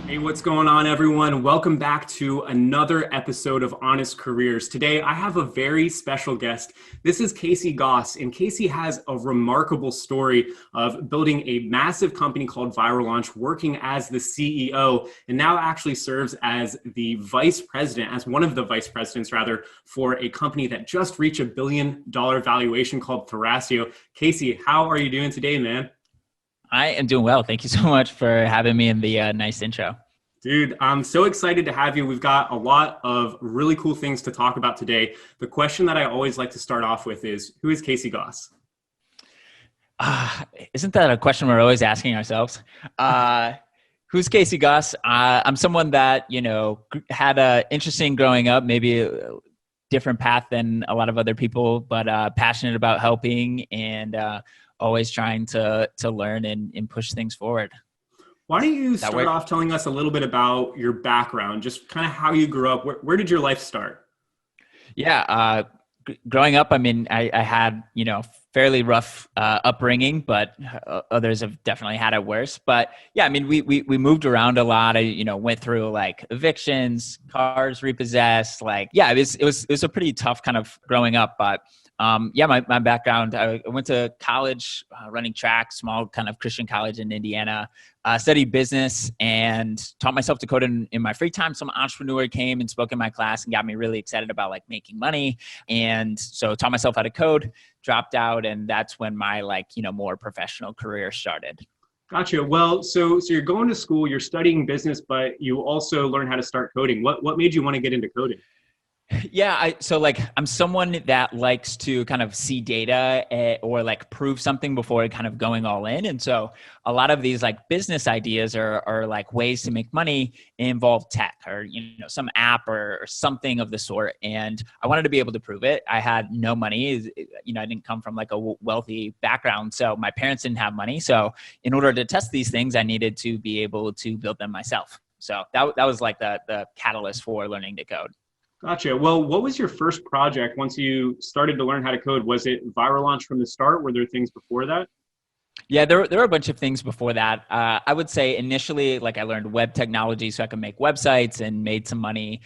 Hey, what's going on, everyone? Welcome back to another episode of Honest Careers. Today, I have a very special guest. This is Casey Gauss, and Casey has a remarkable story of building a massive company called Viral Launch, working as the CEO, and now actually serves as the vice president, as one of the vice presidents, rather, for a company that just reached $1 billion valuation called Thrasio. Casey, how are you doing today, man? I am doing well. Thank you so much for having me in the nice intro. Dude, I'm so excited to have you. We've got a lot of really cool things to talk about today. The question that I always like to start off with is, who is Casey Gauss? Uh, isn't that a question we're always asking ourselves? Uh, who's Casey Gauss? I'm someone that, had a interesting growing up, maybe a different path than a lot of other people, but passionate about helping and always trying to learn and push things forward. Why don't you That start work? off telling us a little bit about your background, just kind of how you grew up? Where did your life start? Yeah. Growing up, I mean, I had, fairly rough upbringing, but others have definitely had it worse. But yeah, I mean, we moved around a lot. I, went through like evictions, cars repossessed. Like, yeah, it was a pretty tough kind of growing up. But yeah, my background, I went to college running track, small kind of Christian college in Indiana. Studied business and taught myself to code in my free time. Some entrepreneur came and spoke in my class and got me really excited about like making money. And so taught myself how to code, dropped out. And that's when my more professional career started. Gotcha. Well, so you're going to school, you're studying business, but you also learn how to start coding. What made you want to get into coding? Yeah, I'm someone that likes to kind of see data or like prove something before kind of going all in. And so a lot of these like business ideas are like ways to make money involve tech or some app or something of the sort. And I wanted to be able to prove it. I had no money. I didn't come from like a wealthy background, so my parents didn't have money. So in order to test these things, I needed to be able to build them myself. So that was like the catalyst for learning to code. Gotcha. Well, what was your first project once you started to learn how to code? Was it Viral Launch from the start? Were there things before that? Yeah, there were a bunch of things before that. I would say initially, like I learned web technology so I could make websites and made some money,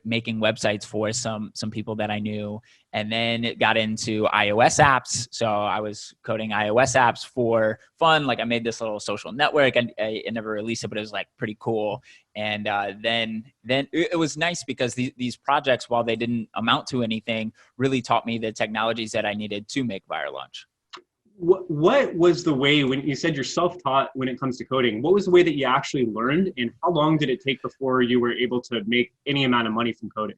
making websites for some people that I knew. And then it got into iOS apps. So I was coding iOS apps for fun. Like I made this little social network and I never released it, but it was like pretty cool. And then it was nice because these projects, while they didn't amount to anything, really taught me the technologies that I needed to make Viral Launch. What was the way, when you said you're self-taught when it comes to coding, what was the way that you actually learned, and how long did it take before you were able to make any amount of money from coding?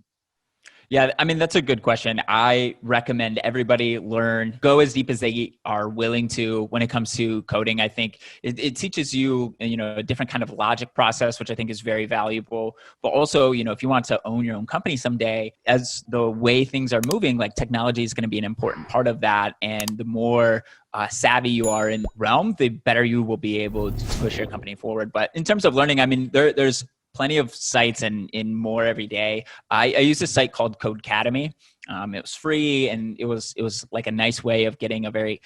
Yeah, I mean, that's a good question. I recommend everybody go as deep as they are willing to when it comes to coding. I think it teaches you, a different kind of logic process, which I think is very valuable. But also, if you want to own your own company someday, as the way things are moving, like technology is going to be an important part of that. And the more savvy you are in realm, the better you will be able to push your company forward. But in terms of learning, I mean, there's plenty of sites and in more every day. I use a site called Codecademy. It was free and it was like a nice way of getting a very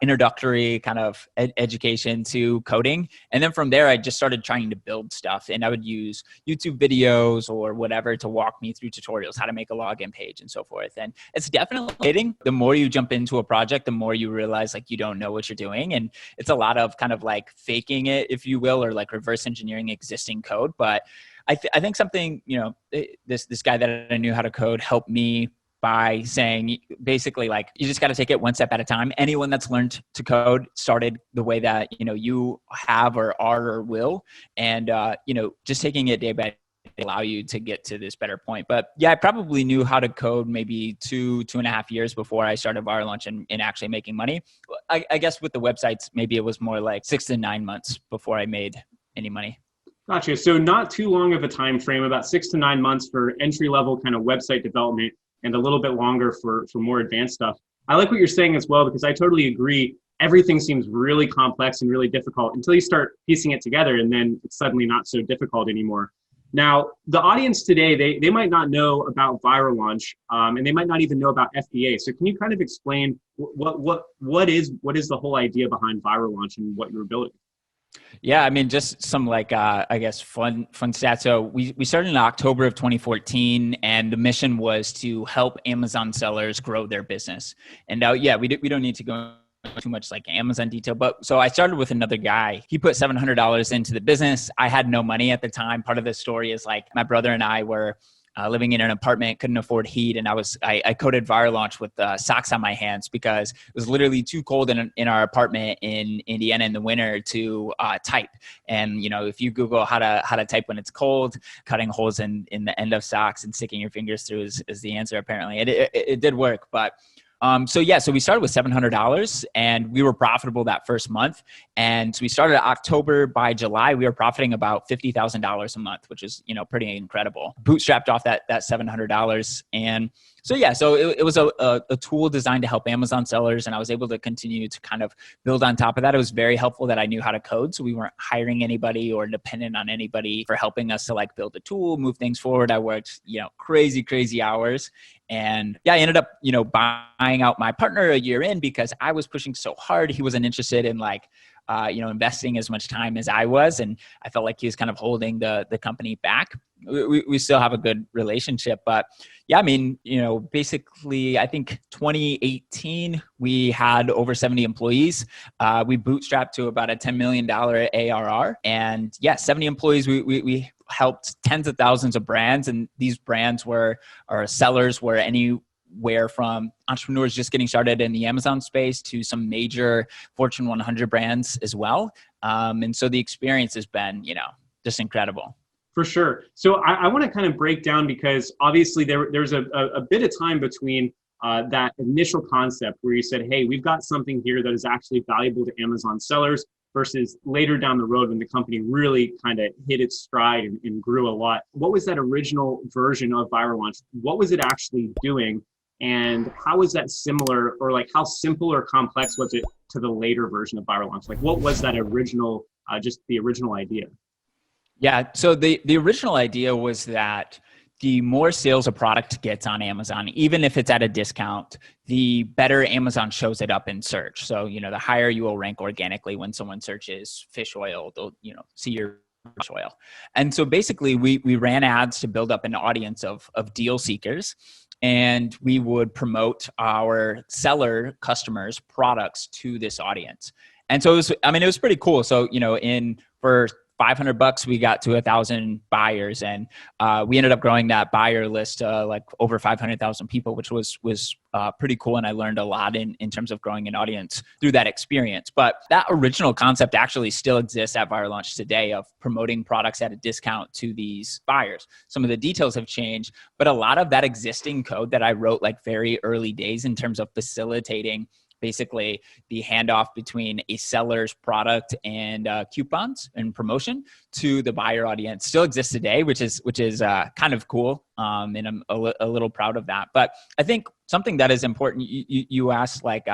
introductory kind of education to coding. And then from there, I just started trying to build stuff, and I would use YouTube videos or whatever to walk me through tutorials, how to make a login page and so forth. And it's definitely hitting. The more you jump into a project, the more you realize like you don't know what you're doing. And it's a lot of kind of like faking it, if you will, or like reverse engineering existing code. But I think something, this guy that I knew how to code helped me by saying basically like you just got to take it one step at a time. Anyone that's learned to code started the way that you have or are or will, and just taking it day by day allow you to get to this better point. But yeah, I probably knew how to code maybe 2.5 years before I started Viral Launch and actually making money. I guess with the websites, maybe it was more like 6 to 9 months before I made any money. Gotcha. So not too long of a time frame, about 6 to 9 months for entry level kind of website development, and a little bit longer for more advanced stuff. I like what you're saying as well, because I totally agree. Everything seems really complex and really difficult until you start piecing it together, and then it's suddenly not so difficult anymore. Now, the audience today, they might not know about Viral Launch, and they might not even know about FBA. So can you kind of explain what is the whole idea behind Viral Launch and what you were building? Yeah, I mean, just some like I guess fun stats. So we started in October of 2014, and the mission was to help Amazon sellers grow their business. And yeah, we don't need to go too much like Amazon detail, but so I started with another guy. He put $700 into the business. I had no money at the time. Part of the story is like my brother and I were living in an apartment, couldn't afford heat. And I coded ViroLaunch with socks on my hands because it was literally too cold in our apartment in Indiana in the winter to type. And, you know, if you Google how to type when it's cold, cutting holes in the end of socks and sticking your fingers through is the answer. Apparently it did work, but so we started with $700 and we were profitable that first month. And so we started October. By July, we were profiting about $50,000 a month, which is, you know, pretty incredible. Bootstrapped off that $700. And so it was a tool designed to help Amazon sellers. And I was able to continue to kind of build on top of that. It was very helpful that I knew how to code. So we weren't hiring anybody or dependent on anybody for helping us to like build a tool, move things forward. I worked, you know, crazy hours. And yeah, I ended up, you know, buying out my partner a year in because I was pushing so hard. He wasn't interested in like, you know, investing as much time as I was. And I felt like he was kind of holding the company back. We still have a good relationship, but yeah, I mean, you know, basically I think 2018, we had over 70 employees. We bootstrapped to about a $10 million ARR, and yeah, 70 employees. We helped tens of thousands of brands, and these brands or sellers were anywhere from entrepreneurs just getting started in the Amazon space to some major Fortune 100 brands as well. And so the experience has been, you know, just incredible. For sure. So I want to kind of break down, because obviously there's a bit of time between that initial concept where you said, hey, we've got something here that is actually valuable to Amazon sellers, versus later down the road when the company really kind of hit its stride and grew a lot. What was that original version of ViroLaunch? What was it actually doing? And how is that similar, or like how simple or complex was it to the later version of ViroLaunch? Like what was that original, just the original idea? Yeah. So the original idea was that the more sales a product gets on Amazon, even if it's at a discount, the better Amazon shows it up in search. So, you know, the higher you will rank organically when someone searches fish oil, they'll, you know, see your fish oil. And so basically we ran ads to build up an audience of deal seekers, and we would promote our seller customers' products to this audience. And so it was pretty cool. So, you know, for $500, we got to 1,000 buyers, and we ended up growing that buyer list like over 500,000 people, which was pretty cool. And I learned a lot in terms of growing an audience through that experience. But that original concept actually still exists at ViroLaunch today, of promoting products at a discount to these buyers. Some of the details have changed, but a lot of that existing code that I wrote like very early days in terms of facilitating basically the handoff between a seller's product and coupons and promotion to the buyer audience still exists today, which is kind of cool. And I'm a little proud of that. But I think something that is important, you asked like,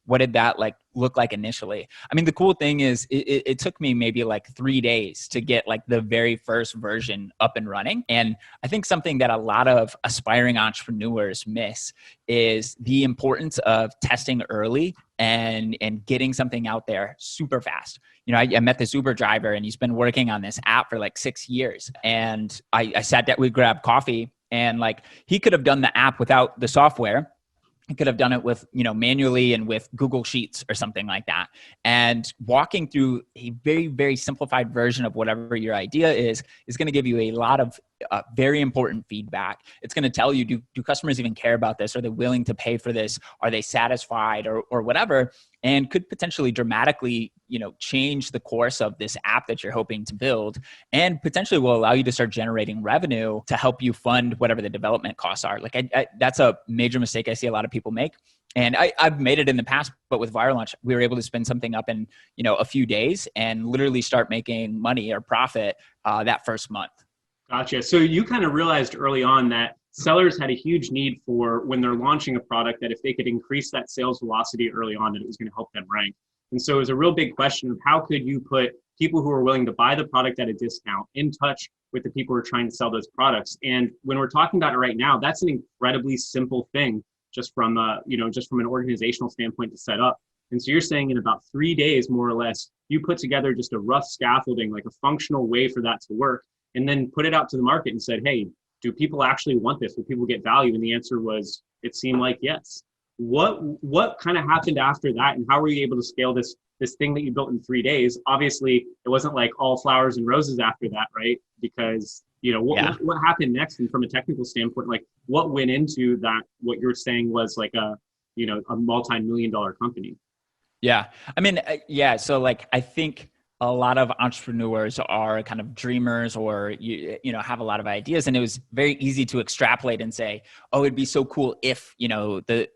what did that like look like initially? I mean, the cool thing is it took me maybe like 3 days to get like the very first version up and running. And I think something that a lot of aspiring entrepreneurs miss is the importance of testing early and getting something out there super fast. You know, I met this Uber driver, and he's been working on this app for like 6 years. And I sat down, we grabbed coffee, and like he could have done the app without the software. I could have done it with, you know, manually and with Google Sheets or something like that. And walking through a very, very simplified version of whatever your idea is going to give you a lot of very important feedback. It's going to tell you, do customers even care about this? Are they willing to pay for this? Are they satisfied or whatever? And could potentially dramatically, you know, change the course of this app that you're hoping to build, and potentially will allow you to start generating revenue to help you fund whatever the development costs are. Like that's a major mistake I see a lot of people make. And I've made it in the past, but with ViroLaunch, we were able to spin something up in, you know, a few days and literally start making money or profit that first month. Gotcha. So you kind of realized early on that sellers had a huge need for, when they're launching a product, that if they could increase that sales velocity early on, that it was going to help them rank. And so it was a real big question of how could you put people who are willing to buy the product at a discount in touch with the people who are trying to sell those products. And when we're talking about it right now, that's an incredibly simple thing just from an organizational standpoint to set up. And so you're saying in about 3 days, more or less, you put together just a rough scaffolding, like a functional way for that to work, and then put it out to the market and said, hey, do people actually want this? Will people get value? And the answer was, it seemed like yes. What kind of happened after that, and how were you able to scale this thing that you built in 3 days? Obviously, it wasn't like all flowers and roses after that, right? Because what happened next, and from a technical standpoint, like what went into that? What you're saying was like a multi-million-dollar company. Yeah, I mean, yeah. So like, I think a lot of entrepreneurs are kind of dreamers, or have a lot of ideas, and it was very easy to extrapolate and say, oh, it'd be so cool if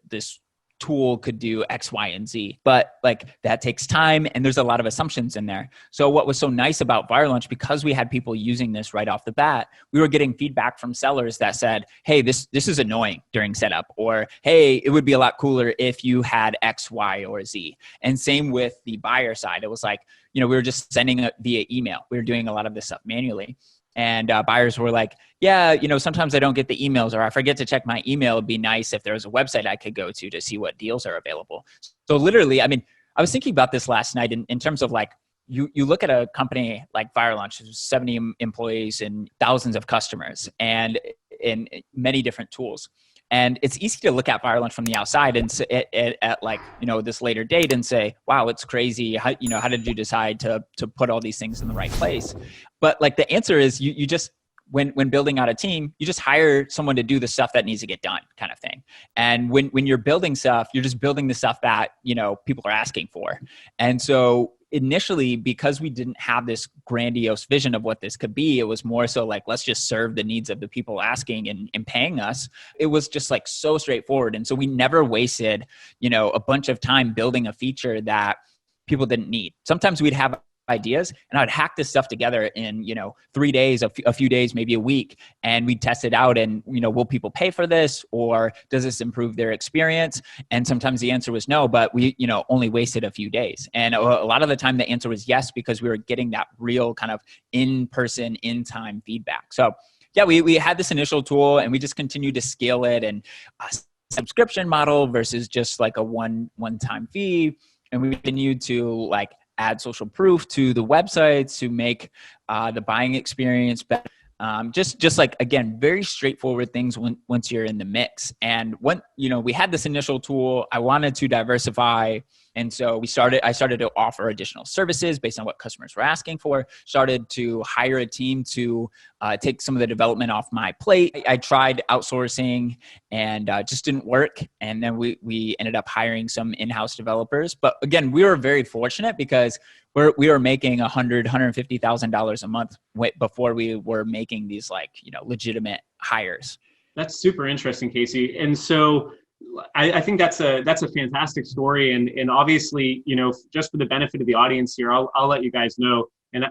this tool could do X, Y, and Z. But like, that takes time, and there's a lot of assumptions in there. So what was so nice about Viral Launch, because we had people using this right off the bat, we were getting feedback from sellers that said, hey, this is annoying during setup, or hey, it would be a lot cooler if you had X, Y, or Z. And same with the buyer side. It was like, we were just sending it via email. We were doing a lot of this stuff manually. And buyers were like, yeah, sometimes I don't get the emails, or I forget to check my email. It'd be nice if there was a website I could go to see what deals are available. So literally, I mean, I was thinking about this last night in terms of like, you look at a company like Viral Launch, 70 employees and thousands of customers, and in many different tools. And it's easy to look at Viral Launch from the outside and at like, this later date and say, wow, it's crazy. How did you decide to put all these things in the right place? But like, the answer is you just, when building out a team, you just hire someone to do the stuff that needs to get done, kind of thing. And when you're building stuff, you're just building the stuff that, people are asking for. And so initially, because we didn't have this grandiose vision of what this could be, it was more so like, let's just serve the needs of the people asking and paying us. It was just like so straightforward. And so we never wasted, a bunch of time building a feature that people didn't need. Sometimes we'd have ideas, and I'd hack this stuff together in 3 days, a few days, maybe a week, and we'd test it out. And will people pay for this, or does this improve their experience? And sometimes the answer was no, but we only wasted a few days. And a lot of the time the answer was yes, because we were getting that real kind of in-person, in-time feedback. So yeah, we had this initial tool, and we just continued to scale it, and a subscription model versus just like a one-time fee. And we continued to like add social proof to the websites to make the buying experience better. Just like, again, very straightforward things once you're in the mix. And when, we had this initial tool, I wanted to diversify. And so I started to offer additional services based on what customers were asking for, started to hire a team to take some of the development off my plate. I tried outsourcing and just didn't work. And then we ended up hiring some in-house developers. But again, we were very fortunate because we were making $150,000 a month before we were making these legitimate hires. That's super interesting, Casey. And so I think that's a fantastic story. And obviously, just for the benefit of the audience here, I'll let you guys know. And,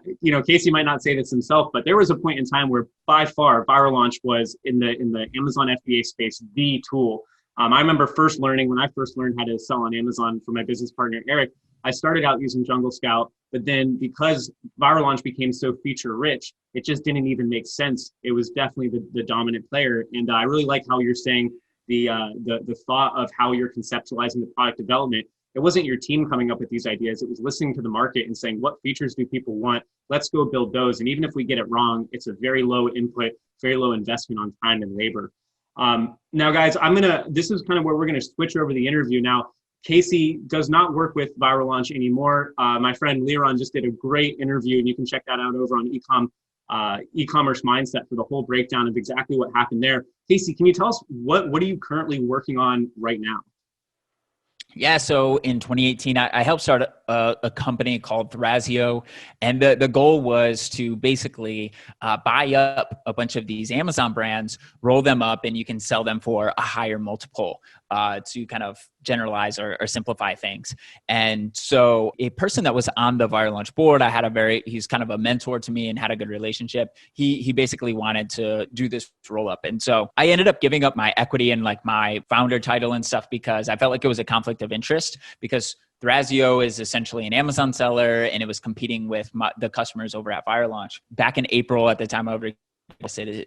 Casey might not say this himself, but there was a point in time where by far Viral Launch was in the Amazon FBA space, the tool. I remember when I first learned how to sell on Amazon for my business partner, Eric, I started out using Jungle Scout, but then because Viral Launch became so feature rich, it just didn't even make sense. It was definitely the dominant player. And I really like how you're saying the thought of how you're conceptualizing the product development. It wasn't your team coming up with these ideas. It was listening to the market and saying, what features do people want? Let's go build those. And even if we get it wrong, it's a very low input, very low investment on time and labor. Now, guys, this is kind of where we're going to switch over the interview. Now, Casey does not work with Viral Launch anymore. My friend Liron just did a great interview, and you can check that out over on eCommerce Mindset for the whole breakdown of exactly what happened there. Casey, can you tell us what are you currently working on right now? Yeah, so in 2018, I helped start a company called Thrasio, and the goal was to basically buy up a bunch of these Amazon brands, roll them up, and you can sell them for a higher multiple to kind of generalize or simplify things. And so a person that was on the Viral Launch board, he's kind of a mentor to me and had a good relationship. He basically wanted to do this roll up. And so I ended up giving up my equity and like my founder title and stuff because I felt like it was a conflict of interest, because Thrasio is essentially an Amazon seller and it was competing with the customers over at Viral Launch. Back in April, at the time it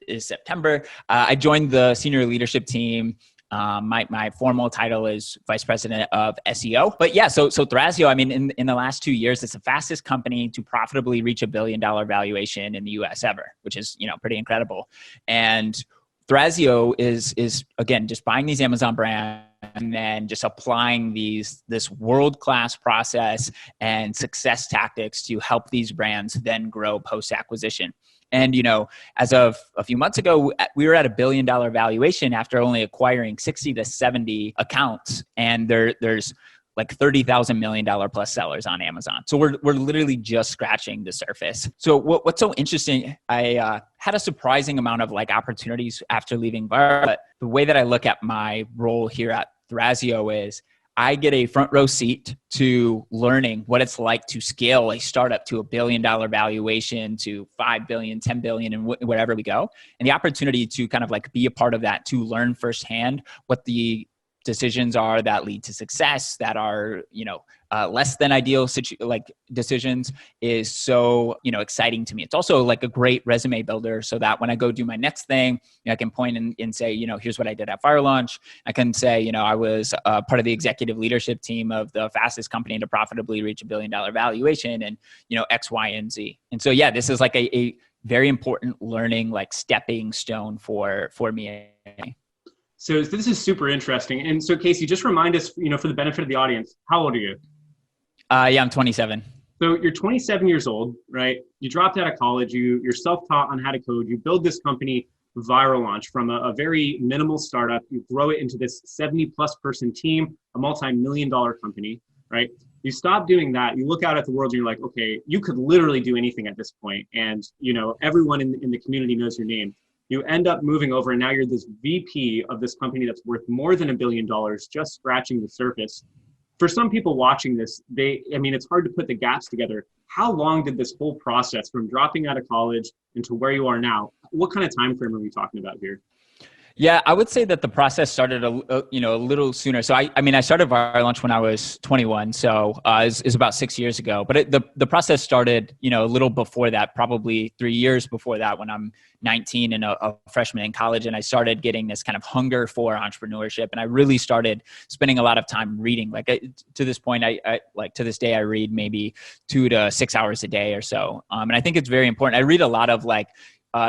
is September, I joined the senior leadership team. My formal title is Vice President of SEO. But yeah, so Thrasio, I mean, in the last 2 years, it's the fastest company to profitably reach $1 billion valuation in the US ever, which is, pretty incredible. And Thrasio is again, just buying these Amazon brands and then just applying this world-class process and success tactics to help these brands then grow post-acquisition. And, as of a few months ago, we were at $1 billion valuation after only acquiring 60 to 70 accounts. And there's like $30,000 million plus sellers on Amazon. So we're literally just scratching the surface. So what's so interesting, I had a surprising amount of like opportunities after leaving Var, but the way that I look at my role here at Thrasio is I get a front row seat to learning what it's like to scale a startup to $1 billion valuation to 5 billion, 10 billion, and wherever we go. And the opportunity to kind of like be a part of that, to learn firsthand what the decisions are that lead to success, that are, less than ideal decisions, is so, exciting to me. It's also like a great resume builder, so that when I go do my next thing, I can point and say, here's what I did at Fire Launch. I can say, I was part of the executive leadership team of the fastest company to profitably reach $1 billion valuation, and, X, Y, and Z. And so, yeah, this is like a very important learning, like stepping stone for me. So this is super interesting. And so Casey, just remind us, for the benefit of the audience, how old are you? Yeah, I'm 27. So you're 27 years old, right? You dropped out of college, you're self-taught on how to code, you build this company, Viral Launch, from a very minimal startup, you grow it into this 70 plus person team, a multi-million-dollar company, right? You stop doing that, you look out at the world and you're like, okay, you could literally do anything at this point. And, everyone in the community knows your name. You end up moving over and now you're this VP of this company that's worth more than $1 billion, just scratching the surface. For some people watching this, it's hard to put the gaps together. How long did this whole process from dropping out of college into where you are now, what kind of time frame are we talking about here? Yeah, I would say that the process started a little sooner. So I started Viral Launch when I was 21, so it's about 6 years ago. But the process started, a little before that, probably 3 years before that, when I'm 19 and a freshman in college, and I started getting this kind of hunger for entrepreneurship, and I really started spending a lot of time reading. To this point, to this day, I read maybe 2 to 6 hours a day or so, and I think it's very important. I read a lot of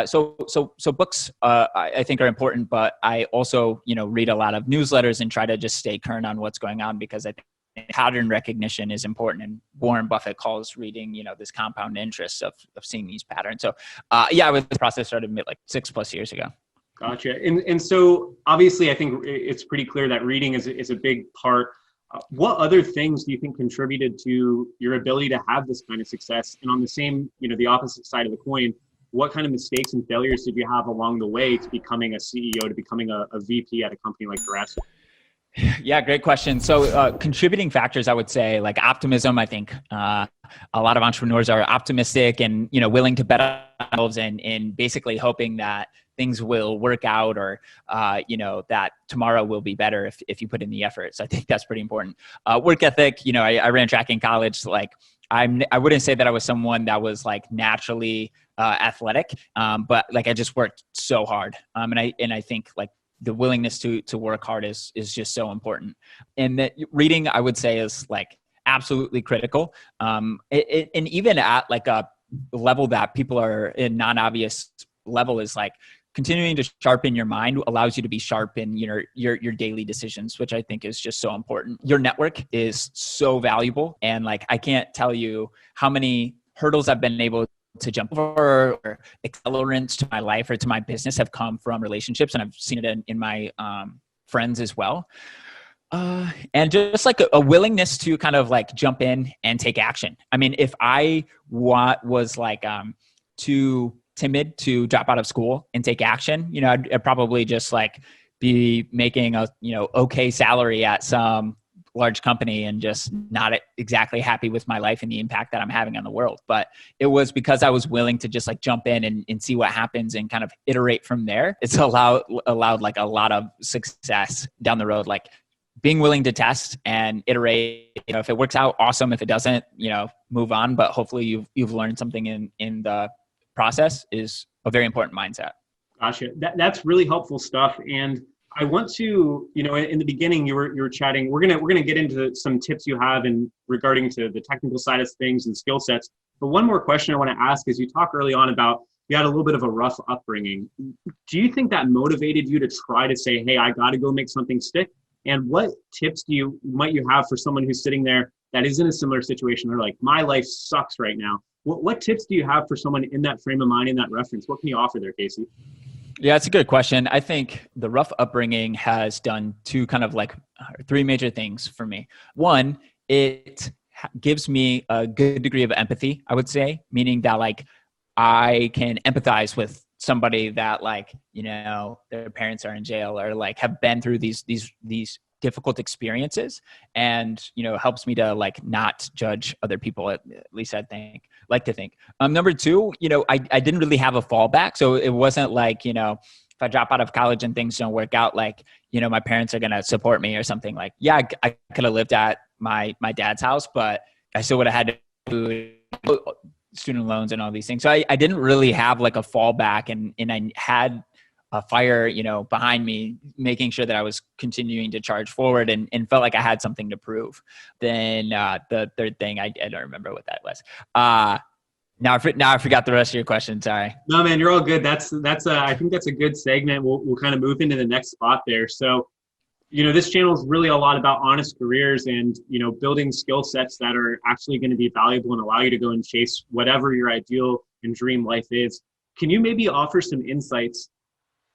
so books, I think, are important, but I also, read a lot of newsletters and try to just stay current on what's going on, because I think pattern recognition is important. And Warren Buffett calls reading, this compound interest of seeing these patterns. So, the process started like 6+ years ago. Gotcha. And so obviously I think it's pretty clear that reading is a big part. What other things do you think contributed to your ability to have this kind of success? And on the same, the opposite side of the coin, what kind of mistakes and failures did you have along the way to becoming a CEO, to becoming a VP at a company like Thrasio? Yeah, great question. So contributing factors, I would say, like optimism. I think a lot of entrepreneurs are optimistic and, willing to bet on themselves and basically hoping that things will work out, or, that tomorrow will be better if you put in the effort. So I think that's pretty important. Work ethic, I ran track in college. I wouldn't say that I was someone that was naturally athletic, but I just worked so hard. And I think the willingness to work hard is just so important. And that reading, I would say, is absolutely critical. And even at a level that people are in non-obvious level, is continuing to sharpen your mind allows you to be sharp in your daily decisions, which I think is just so important. Your network is so valuable. And I can't tell you how many hurdles I've been able to jump over, or accelerants to my life or to my business have come from relationships. And I've seen it in my friends as well. And just a willingness to kind of jump in and take action. I mean, if I was too timid to drop out of school and take action, I'd probably just be making a, okay salary at some large company and just not exactly happy with my life and the impact that I'm having on the world. But it was because I was willing to just jump in and see what happens and kind of iterate from there. It's allowed a lot of success down the road, being willing to test and iterate. If it works out, awesome. If it doesn't, move on. But hopefully you've learned something in the process, is a very important mindset. Gotcha. That's really helpful stuff. And I want to, in the beginning, you were chatting. We're gonna get into some tips you have in regarding to the technical side of things and skill sets. But one more question I want to ask is, you talk early on about you had a little bit of a rough upbringing. Do you think that motivated you to try to say, hey, I got to go make something stick? And what tips might you have for someone who's sitting there that is in a similar situation? They're like, my life sucks right now. What tips do you have for someone in that frame of mind, in that reference? What can you offer there, Casey? Yeah, it's a good question. I think the rough upbringing has done three major things for me. One, it gives me a good degree of empathy, I would say, meaning that I can empathize with somebody that their parents are in jail or have been through these difficult experiences, and helps me to not judge other people, at least I like to think. Number two, I didn't really have a fallback, so it wasn't if I drop out of college and things don't work out, my parents are gonna support me or something. I could have lived at my dad's house, but I still would have had to do student loans and all these things. So I didn't really have a fallback, and I had a fire, behind me, making sure that I was continuing to charge forward and felt like I had something to prove. Then the third thing, I don't remember what that was. Now I forgot the rest of your question. Sorry. No, man, you're all good. That's I think that's a good segment. We'll kind of move into the next spot there. So, this channel is really a lot about honest careers and, building skill sets that are actually going to be valuable and allow you to go and chase whatever your ideal and dream life is. Can you maybe offer some insights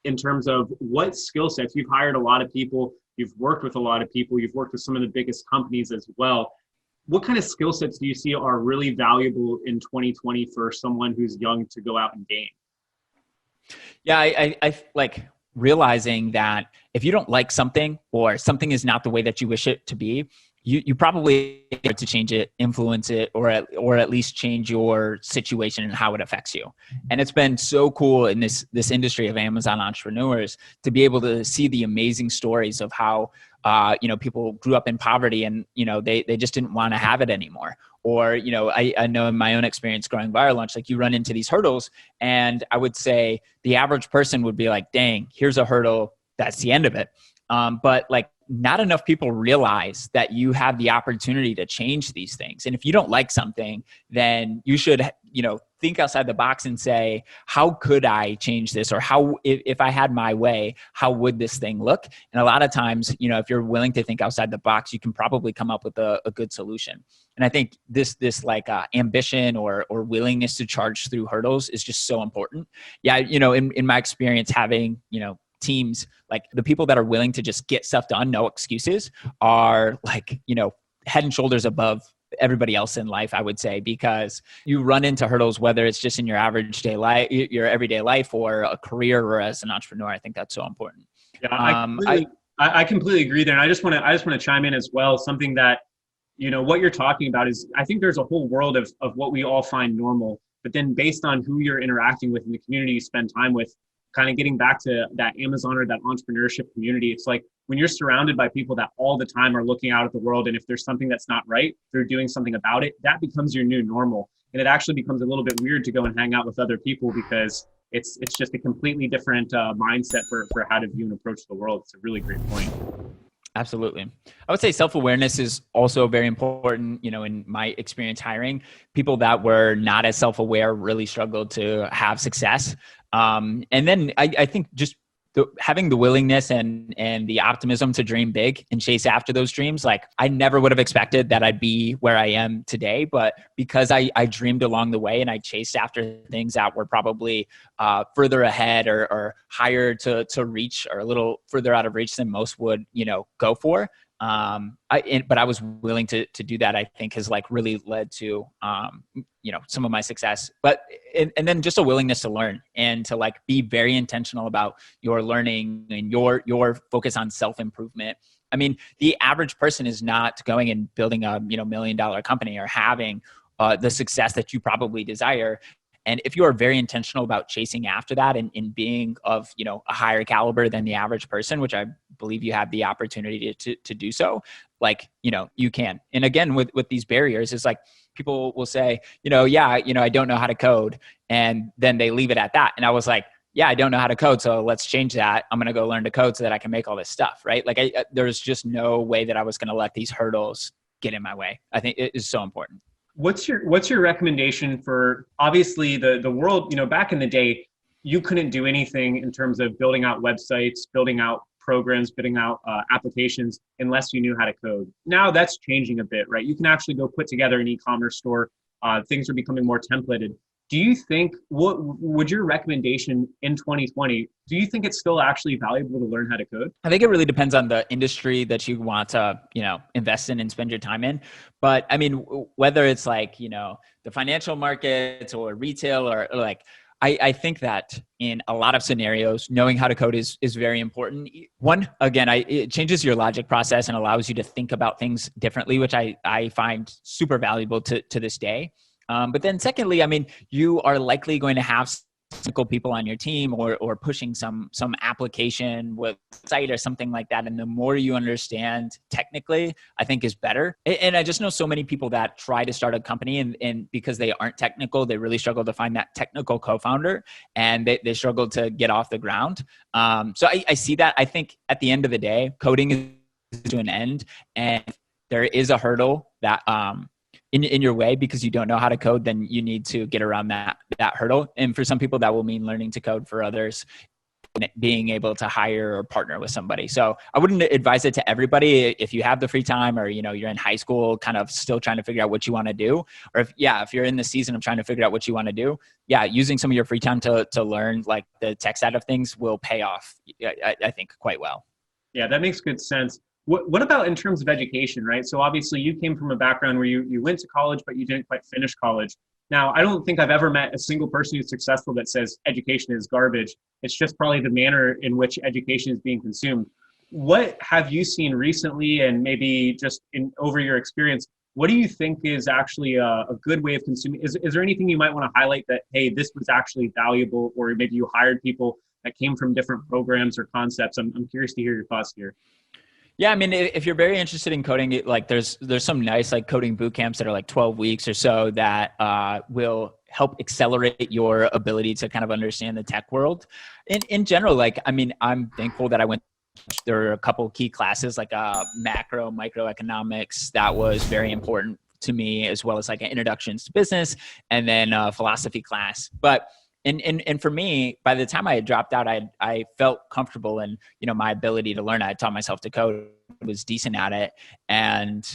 in terms of what skill sets? You've hired a lot of people, you've worked with a lot of people, you've worked with some of the biggest companies as well. What kind of skill sets do you see are really valuable in 2020 for someone who's young to go out and gain? Yeah, I like realizing that if you don't like something or something is not the way that you wish it to be, you probably have to change it, influence it, or at least change your situation and how it affects you. And it's been so cool in this industry of Amazon entrepreneurs to be able to see the amazing stories of how people grew up in poverty and they just didn't want to have it anymore. Or I know in my own experience growing Viral Launch, you run into these hurdles, and I would say the average person would be like, "Dang, here's a hurdle. That's the end of it." But not enough people realize that you have the opportunity to change these things. And if you don't like something, then you should, think outside the box and say, how could I change this? Or how, if I had my way, how would this thing look? And a lot of times, if you're willing to think outside the box, you can probably come up with a good solution. And I think this ambition or willingness to charge through hurdles is just so important. Yeah. In my experience having, teams, the people that are willing to just get stuff done, no excuses, are head and shoulders above everybody else in life, I would say, because you run into hurdles, whether it's just in your average day life, your everyday life, or a career, or as an entrepreneur. I think that's so important. Yeah, I completely agree there. And I just want to chime in as well. Something that, what you're talking about is, I think there's a whole world of what we all find normal, but then based on who you're interacting with in the community you spend time with, kind of getting back to that Amazon or that entrepreneurship community, it's like when you're surrounded by people that all the time are looking out at the world, and if there's something that's not right, they're doing something about it, that becomes your new normal. And it actually becomes a little bit weird to go and hang out with other people, because it's just a completely different mindset for how to view and approach the world. It's a really great point. Absolutely. I would say self-awareness is also very important. In my experience hiring, people that were not as self-aware really struggled to have success. And then I think just having the willingness and the optimism to dream big and chase after those dreams. I never would have expected that I'd be where I am today, but because I dreamed along the way and I chased after things that were probably further ahead or higher to reach, or a little further out of reach than most would, go for. But I was willing to do that, I think has really led to, some of my success, and then just a willingness to learn and to be very intentional about your learning and your focus on self-improvement. I mean, the average person is not going and building a, $1 million company or having the success that you probably desire. And if you are very intentional about chasing after that and being of, a higher caliber than the average person, which I believe you have the opportunity to do so, you can. And again, with these barriers, it's people will say, I don't know how to code. And then they leave it at that. And I was like, yeah, I don't know how to code, so let's change that. I'm going to go learn to code so that I can make all this stuff, right? Like there's just no way that I was going to let these hurdles get in my way. I think it is so important. What's your recommendation for, obviously the world, back in the day, you couldn't do anything in terms of building out websites, building out programs, building out applications unless you knew how to code. Now that's changing a bit, right? You can actually go put together an e-commerce store. Things are becoming more templated. Do you think, what would your recommendation in 2020, do you think it's still actually valuable to learn how to code? I think it really depends on the industry that you want to, invest in and spend your time in. But I mean, whether it's like, the financial markets or retail or like, I think that in a lot of scenarios, knowing how to code is very important. One, again, it changes your logic process and allows you to think about things differently, which I find super valuable to this day. But then secondly, I mean, you are likely going to have technical people on your team or pushing some application with site or something like that. And the more you understand technically, I think is better. And I just know so many people that try to start a company and because they aren't technical, they really struggle to find that technical co-founder and they struggle to get off the ground. So I see that. I think at the end of the day, coding is to an end and there is a hurdle that, in your way because you don't know how to code, then you need to get around that hurdle. And for some people that will mean learning to code. For others, being able to hire or partner with somebody. So I wouldn't advise it to everybody. If you have the free time or, you're in high school, kind of still trying to figure out what you want to do. Or if you're in the season of trying to figure out what you want to do, using some of your free time to learn like the tech side of things will pay off, I think quite well. Yeah, that makes good sense. What about in terms of education, right? So obviously you came from a background where you went to college, but you didn't quite finish college. Now, I don't think I've ever met a single person who's successful that says education is garbage. It's just probably the manner in which education is being consumed. What have you seen recently and maybe just over your experience, what do you think is actually a good way of consuming? Is there anything you might want to highlight that, hey, this was actually valuable, or maybe you hired people that came from different programs or concepts? I'm curious to hear your thoughts here. Yeah, I mean, if you're very interested in coding, like there's some nice like coding boot camps that are like 12 weeks or so that will help accelerate your ability to kind of understand the tech world. In general, like, I mean, I'm thankful that there were a couple key classes like microeconomics that was very important to me, as well as like an introductions to business and then a philosophy class. But And for me, by the time I had dropped out, I felt comfortable in, my ability to learn. I taught myself to code, was decent at it. And,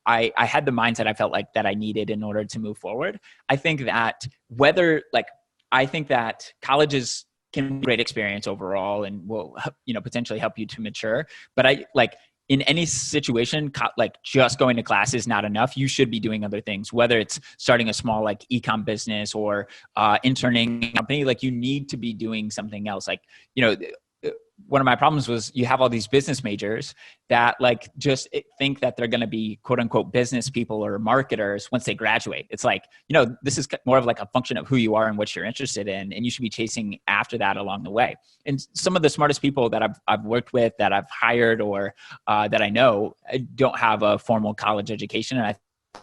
I had the mindset I felt like that I needed in order to move forward. I think that colleges can be a great experience overall and will, potentially help you to mature. But in any situation, like just going to class is not enough. You should be doing other things, whether it's starting a small like e-com business or interning a company. Like you need to be doing something else. Like, one of my problems was you have all these business majors that like just think that they're going to be quote unquote business people or marketers once they graduate. It's like, this is more of like a function of who you are and what you're interested in. And you should be chasing after that along the way. And some of the smartest people that I've worked with, that I've hired or that I know don't have a formal college education. And I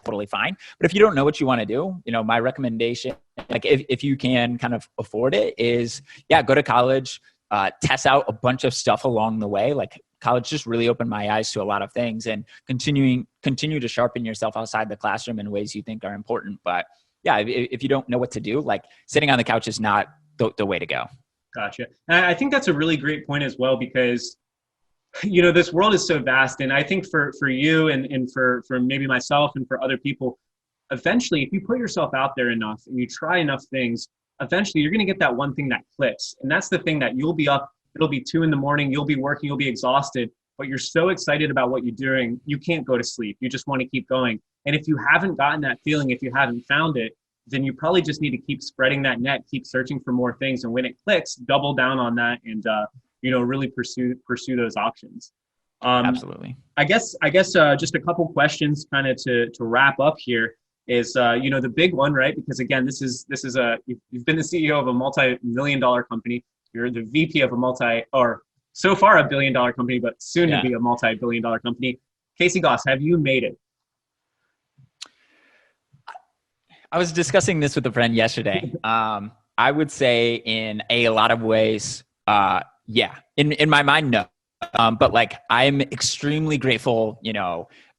totally fine. But if you don't know what you want to do, my recommendation, like if you can kind of afford it is, go to college, test out a bunch of stuff along the way. Like college just really opened my eyes to a lot of things, and continue to sharpen yourself outside the classroom in ways you think are important. But if you don't know what to do, like sitting on the couch is not the way to go. Gotcha. And I think that's a really great point as well, because this world is so vast. And I think for you and for maybe myself and for other people, eventually, if you put yourself out there enough and you try enough things, eventually you're going to get that one thing that clicks. And that's the thing that you'll be up, it'll be 2 a.m, you'll be working, you'll be exhausted, but you're so excited about what you're doing, you can't go to sleep. You just want to keep going. And if you haven't gotten that feeling, if you haven't found it, then you probably just need to keep spreading that net, keep searching for more things. And when it clicks, double down on that and, really pursue those options. Absolutely. I guess just a couple questions kind of to wrap up here. Is the big one, right? Because again, this is you've been the CEO of a multi-million-dollar company. You're the VP of so far $1 billion company, but soon to be a multi-billion-dollar company. Casey Gauss, have you made it? I was discussing this with a friend yesterday. I would say in a lot of ways, yeah. In my mind, no. But like, I'm extremely grateful.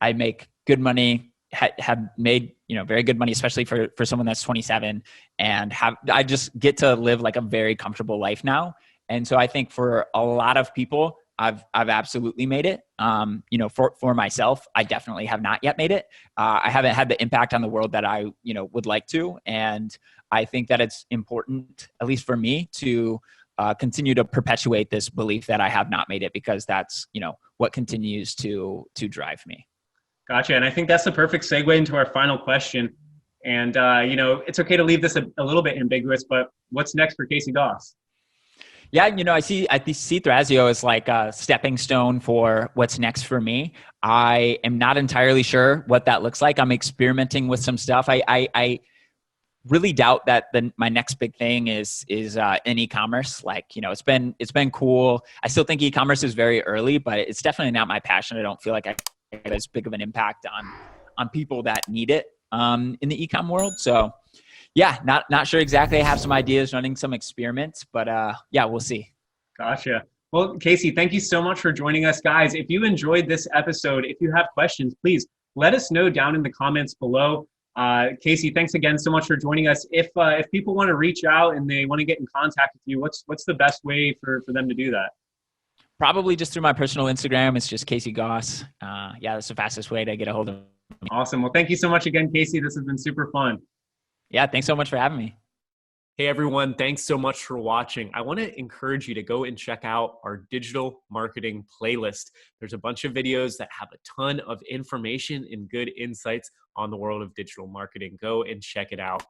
I make good money, have made, very good money, especially for someone that's 27, and I just get to live like a very comfortable life now. And so I think for a lot of people, I've absolutely made it. For myself, I definitely have not yet made it. I haven't had the impact on the world that I, would like to. And I think that it's important, at least for me, to continue to perpetuate this belief that I have not made it, because that's, what continues to drive me. Gotcha. And I think that's the perfect segue into our final question. And, it's okay to leave this a little bit ambiguous, but what's next for Casey Gauss? Yeah, I see Thrasio as like a stepping stone for what's next for me. I am not entirely sure what that looks like. I'm experimenting with some stuff. I really doubt that my next big thing is in e-commerce. Like, it's been cool. I still think e-commerce is very early, but it's definitely not my passion. I don't feel like I get as big of an impact on people that need it in the e-com world. So yeah, not sure exactly. I have some ideas, running some experiments, but yeah, we'll see. Gotcha. Well, Casey, thank you so much for joining us, guys. If you enjoyed this episode, if you have questions, please let us know down in the comments below. Casey, thanks again so much for joining us. If people want to reach out and they want to get in contact with you, what's the best way for them to do that? Probably just through my personal Instagram. It's just Casey Gauss. Yeah, that's the fastest way to get a hold of me. Awesome. Well, thank you so much again, Casey. This has been super fun. Yeah, thanks so much for having me. Hey everyone, thanks so much for watching. I want to encourage you to go and check out our digital marketing playlist. There's a bunch of videos that have a ton of information and good insights on the world of digital marketing. Go and check it out.